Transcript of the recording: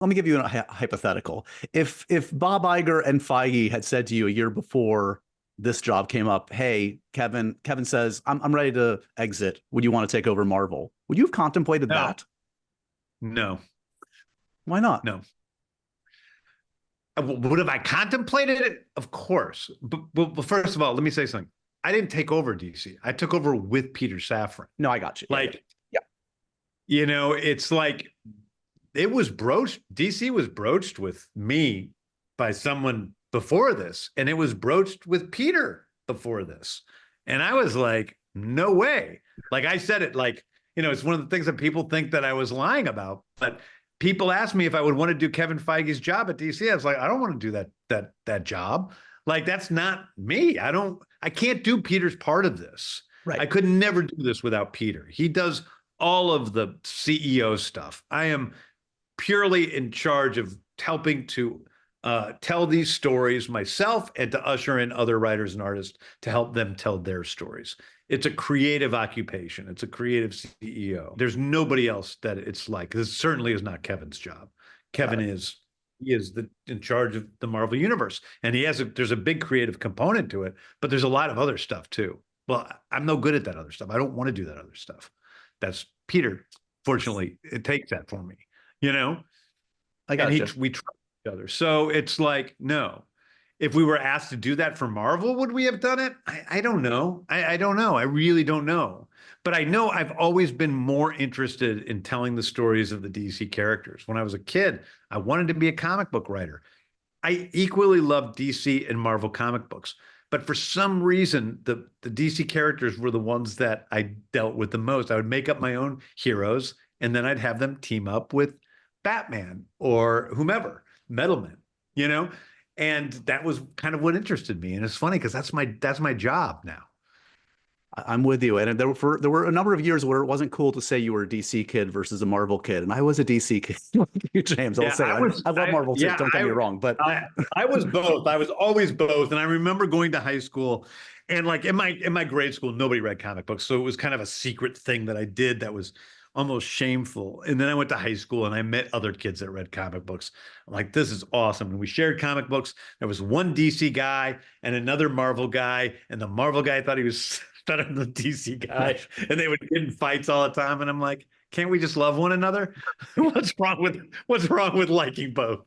let me give you a hypothetical. If Bob Iger and Feige had said to you a year before this job came up, "Hey, Kevin says I'm ready to exit. Would you want to take over Marvel?" Would you have contemplated No, that? no, Why not? no. Would have I contemplated it? Of course. But first of all, let me say something. I didn't take over DC. I took over with Peter Safran. No, I got you. Yeah, yeah, Like, yeah. it's like it was broached. DC was broached with me by someone before this, and it was broached with Peter before this. And I was like, no way. Like I said it like, it's one of the things that people think that I was lying about. But people asked me if I would want to do Kevin Feige's job at DC. I was like, I don't want to do that job. Like that's not me. I can't do Peter's part of this. I Right. could never do this without Peter. He does all of the CEO stuff. I am purely in charge of helping to tell these stories myself and to usher in other writers and artists to help them tell their stories. It's a creative occupation. It's a creative CEO. There's nobody else that it's like. This certainly is not Kevin's job. Got Kevin it. is he is in charge of the Marvel universe, and there's a big creative component to it, but there's a lot of other stuff too. Well, I'm no good at that other stuff. I don't want to do that other stuff. That's Peter. Fortunately, it takes that for me, you know I and got you. we trust each other. So it's like, no. If we were asked to do that for Marvel, would we have done it? I don't know. I don't know. I really don't know. But I know I've always been more interested in telling the stories of the DC characters. When I was a kid, I wanted to be a comic book writer. I equally loved DC and Marvel comic books. But for some reason, the DC characters were the ones that I dealt with the most. I would make up my own heroes, and then I'd have them team up with Batman or whomever, Metalman, you know? And that was kind of what interested me. And it's funny because that's my job now. I'm with you. And there were a number of years where it wasn't cool to say you were a DC kid versus a Marvel kid, and I was a DC kid. Like you, James, I'll Yeah, say I love Marvel too. yeah, Don't get me wrong, but I was both. I was always both. And I remember going to high school and like in my grade school, nobody read comic books. So it was kind of a secret thing that I did that was almost shameful. And then I went to high school and I met other kids that read comic books. I'm like, this is awesome. And we shared comic books. There was one DC guy and another Marvel guy. And the Marvel guy thought he was better than the DC guy. And they would get in fights all the time. And I'm like, can't we just love one another? What's wrong with liking both?